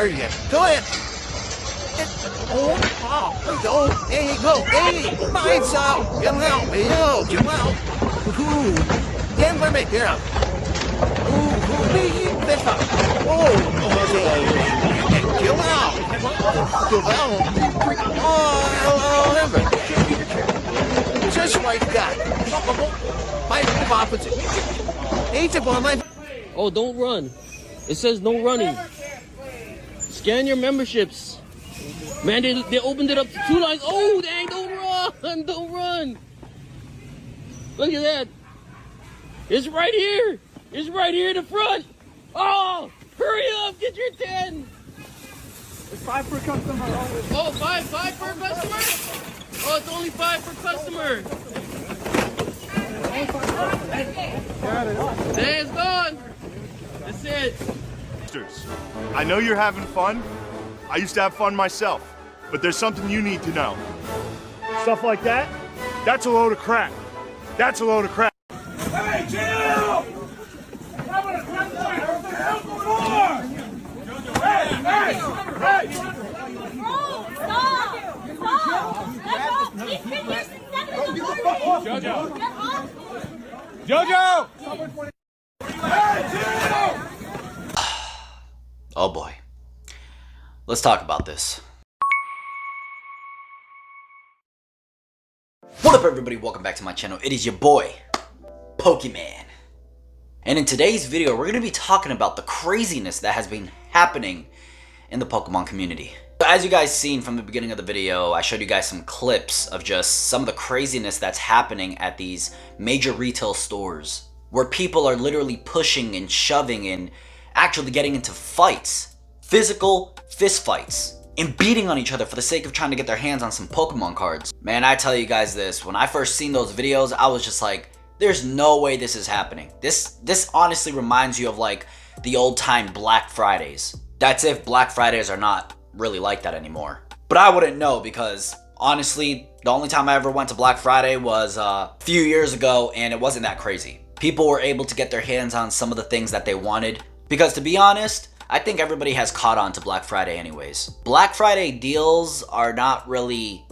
harder again. Go ahead. Oh, there you go. Hey, lights out. Get out. Yo, get out. Ooh, can't let me get out. Ooh, that's up. Oh, get out. Get out. Oh, hello, just like that. My opposite. Oh, don't run. It says no running. Scan your memberships. Man, they opened it up to 2 lines. Oh, dang, don't run. Don't run. Look at that. It's right here. It's right here in the front. Oh, hurry up. Get your 10. It's 5 per customer. Oh, five per customer? Oh, it's only 5 per customer. There it's gone. That's it. I know you're having fun. I used to have fun myself. But there's something you need to know. Stuff like that? That's a load of crap. That's a load of crap. Hey, chill! What the hell's going on? Hey! Bro, stop! Stop! He's been here since 7 in the morning! Jojo! Oh boy. Let's talk about this. What up everybody, welcome back to my channel. It is your boy, Pokemon. And in today's video, we're going to be talking about the craziness that has been happening in the Pokemon community. So as you guys seen from the beginning of the video, I showed you guys some clips of just some of the craziness that's happening at these major retail stores, where people are literally pushing and shoving and actually getting into fights, physical fist fights, and beating on each other for the sake of trying to get their hands on some Pokemon cards. Man, I tell you guys this, when I first seen those videos, I was just like, there's no way this is happening. This honestly reminds you of like the old time Black Fridays. That's if Black Fridays are not really like that anymore. But I wouldn't know, because honestly, the only time I ever went to Black Friday was a few years ago, and it wasn't that crazy. People were able to get their hands on some of the things that they wanted, because to be honest, I think everybody has caught on to Black Friday anyways. Black Friday deals are not really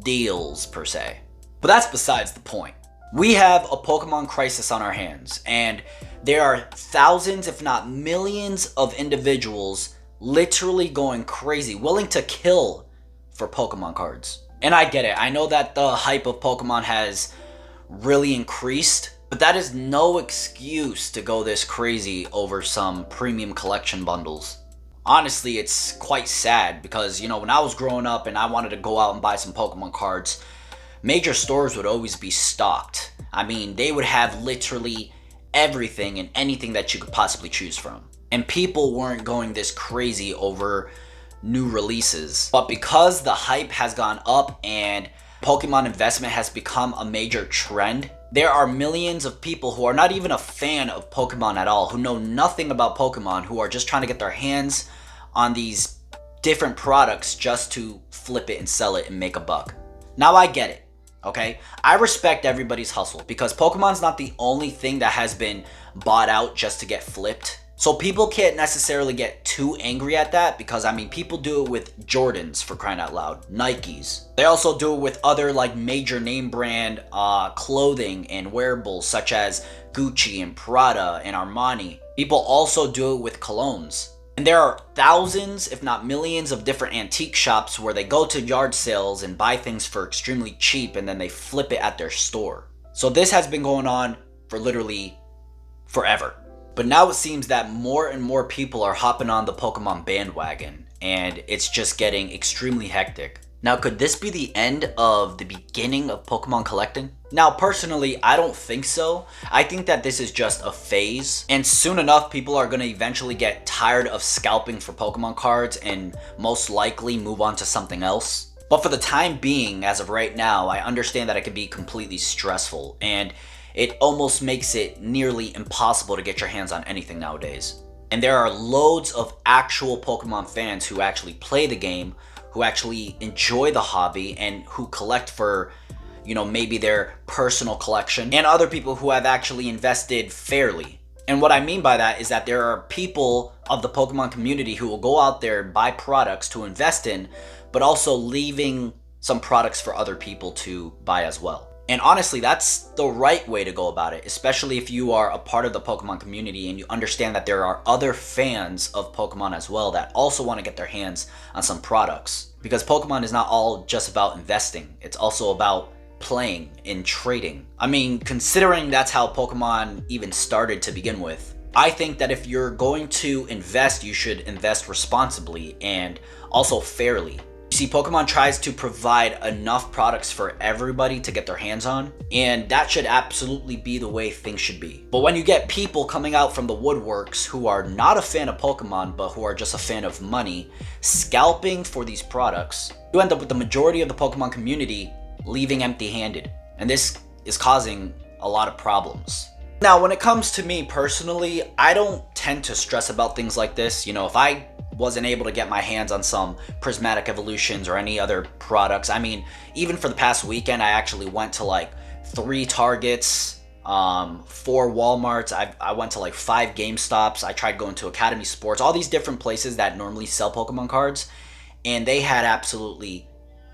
deals per se. But that's besides the point. We have a Pokemon crisis on our hands, and there are thousands, if not millions, of individuals literally going crazy, willing to kill for Pokemon cards. And I get it. I know that the hype of Pokemon has really increased, but that is no excuse to go this crazy over some premium collection bundles. Honestly, it's quite sad because, you know, when I was growing up and I wanted to go out and buy some Pokemon cards, major stores would always be stocked. I mean, they would have literally everything and anything that you could possibly choose from. And people weren't going this crazy over new releases. But because the hype has gone up and Pokemon investment has become a major trend, there are millions of people who are not even a fan of Pokemon at all, who know nothing about Pokemon, who are just trying to get their hands on these different products just to flip it and sell it and make a buck. Now I get it, okay? I respect everybody's hustle, because Pokemon's not the only thing that has been bought out just to get flipped. So people can't necessarily get too angry at that, because I mean, people do it with Jordans, for crying out loud, Nikes. They also do it with other like major name brand clothing and wearables such as Gucci and Prada and Armani. People also do it with colognes. And there are thousands, if not millions, of different antique shops where they go to yard sales and buy things for extremely cheap and then they flip it at their store. So this has been going on for literally forever. But now it seems that more and more people are hopping on the Pokemon bandwagon, and it's just getting extremely hectic. Now, could this be the end of the beginning of Pokemon collecting? Now, personally, I don't think so. I think that this is just a phase, and soon enough, people are going to eventually get tired of scalping for Pokemon cards and most likely move on to something else. But for the time being, as of right now, I understand that it can be completely stressful, and it almost makes it nearly impossible to get your hands on anything nowadays. And there are loads of actual Pokemon fans who actually play the game, who actually enjoy the hobby, and who collect for, you know, maybe their personal collection, and other people who have actually invested fairly. And what I mean by that is that there are people of the Pokemon community who will go out there and buy products to invest in, but also leaving some products for other people to buy as well. And honestly, that's the right way to go about it, especially if you are a part of the Pokemon community and you understand that there are other fans of Pokemon as well that also want to get their hands on some products. Because Pokemon is not all just about investing, it's also about playing and trading. I mean, considering that's how Pokemon even started to begin with, I think that if you're going to invest, you should invest responsibly and also fairly. You see, Pokemon tries to provide enough products for everybody to get their hands on, and that should absolutely be the way things should be. But when you get people coming out from the woodworks who are not a fan of Pokemon, but who are just a fan of money, scalping for these products, you end up with the majority of the Pokemon community leaving empty-handed. And this is causing a lot of problems. Now, when it comes to me personally, I don't tend to stress about things like this. You know, if I wasn't able to get my hands on some prismatic evolutions or any other products, I mean, even for the past weekend, I actually went to like 3 Targets, 4 Walmarts, I went to like 5 GameStops, I tried going to Academy Sports, all these different places that normally sell Pokemon cards, and they had absolutely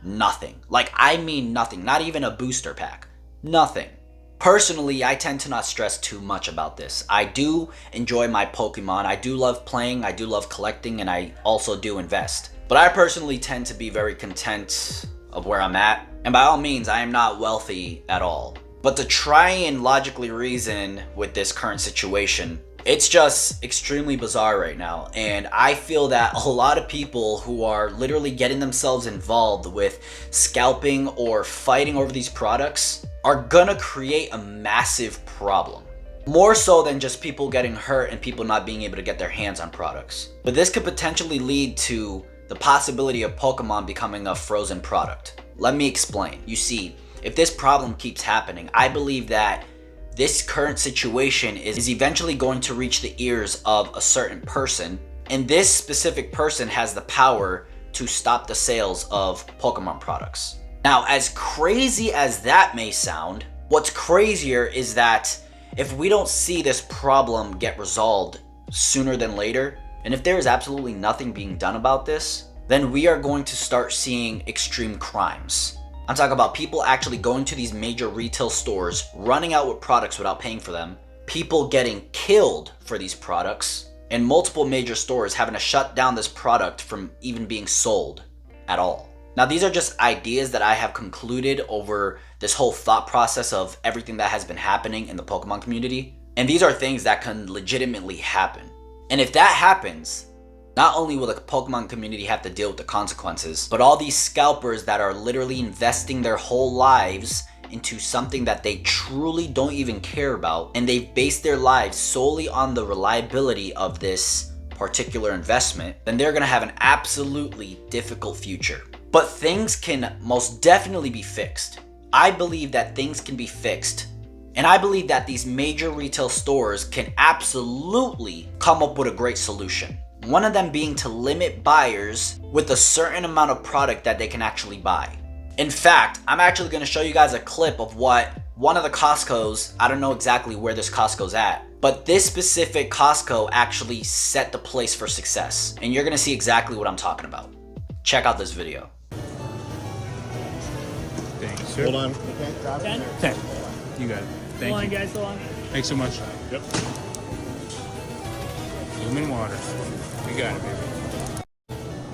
nothing. Like, I mean nothing, not even a booster pack, nothing. Personally, I tend to not stress too much about this. I do enjoy my Pokemon, I do love playing, I do love collecting, and I also do invest. But I personally tend to be very content of where I'm at, and by all means, I am not wealthy at all. But to try and logically reason with this current situation, it's just extremely bizarre right now, and I feel that a lot of people who are literally getting themselves involved with scalping or fighting over these products are gonna create a massive problem. More so than just people getting hurt and people not being able to get their hands on products. But this could potentially lead to the possibility of Pokemon becoming a frozen product. Let me explain. You see, if this problem keeps happening, I believe that this current situation is eventually going to reach the ears of a certain person, and this specific person has the power to stop the sales of Pokemon products. Now, as crazy as that may sound, what's crazier is that if we don't see this problem get resolved sooner than later, and if there is absolutely nothing being done about this, then we are going to start seeing extreme crimes. I'm talking about people actually going to these major retail stores, running out with products without paying for them, people getting killed for these products, and multiple major stores having to shut down this product from even being sold at all. Now, these are just ideas that I have concluded over this whole thought process of everything that has been happening in the Pokemon community. And these are things that can legitimately happen. And if that happens, not only will the Pokemon community have to deal with the consequences, but all these scalpers that are literally investing their whole lives into something that they truly don't even care about, and they've based their lives solely on the reliability of this particular investment, then they're gonna have an absolutely difficult future. But things can most definitely be fixed. I believe that things can be fixed. And I believe that these major retail stores can absolutely come up with a great solution. One of them being to limit buyers with a certain amount of product that they can actually buy. In fact, I'm actually going to show you guys a clip of what one of the Costco's, I don't know exactly where this Costco's at, but this specific Costco actually set the place for success. And you're going to see exactly what I'm talking about. Check out this video. Thanks, sir. Hold on. 10. You got it. Thank Hold you. on, guys, hold on. Thanks so much. Yep. Human water. We got it, baby.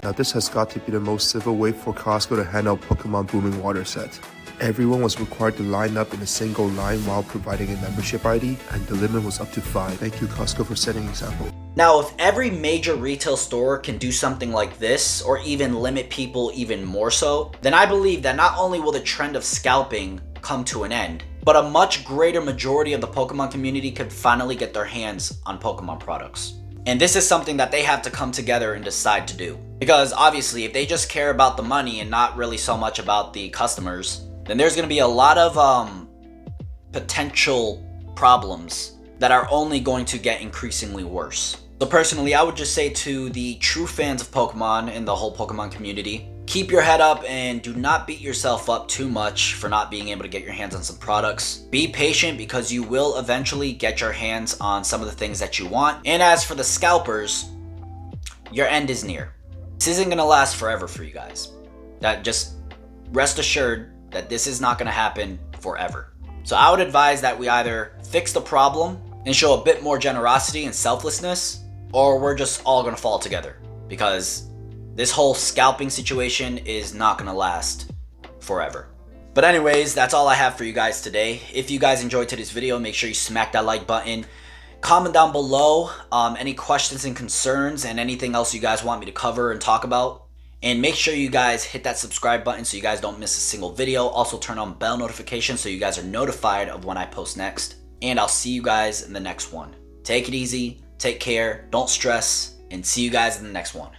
Now this has got to be the most civil way for Costco to hand out Pokemon Booming Water set. Everyone was required to line up in a single line while providing a membership ID, and the limit was up to 5. Thank you, Costco, for setting an example. Now, if every major retail store can do something like this, or even limit people even more so, then I believe that not only will the trend of scalping come to an end, but a much greater majority of the Pokemon community could finally get their hands on Pokemon products. And this is something that they have to come together and decide to do. Because obviously, if they just care about the money and not really so much about the customers, then there's going to be a lot of potential problems that are only going to get increasingly worse. So personally, I would just say to the true fans of Pokemon and the whole Pokemon community, Keep your head up and do not beat yourself up too much for not being able to get your hands on some products. Be patient because you will eventually get your hands on some of the things that you want. And as for the scalpers, your end is near. This isn't going to last forever for you guys. That just rest assured that this is not going to happen forever. So I would advise that we either fix the problem and show a bit more generosity and selflessness, or we're just all going to fall together, because this whole scalping situation is not going to last forever. But anyways, that's all I have for you guys today. If you guys enjoyed today's video, make sure you smack that like button. Comment down below any questions and concerns and anything else you guys want me to cover and talk about. And make sure you guys hit that subscribe button so you guys don't miss a single video. Also turn on bell notifications so you guys are notified of when I post next. And I'll see you guys in the next one. Take it easy, take care, don't stress, and see you guys in the next one.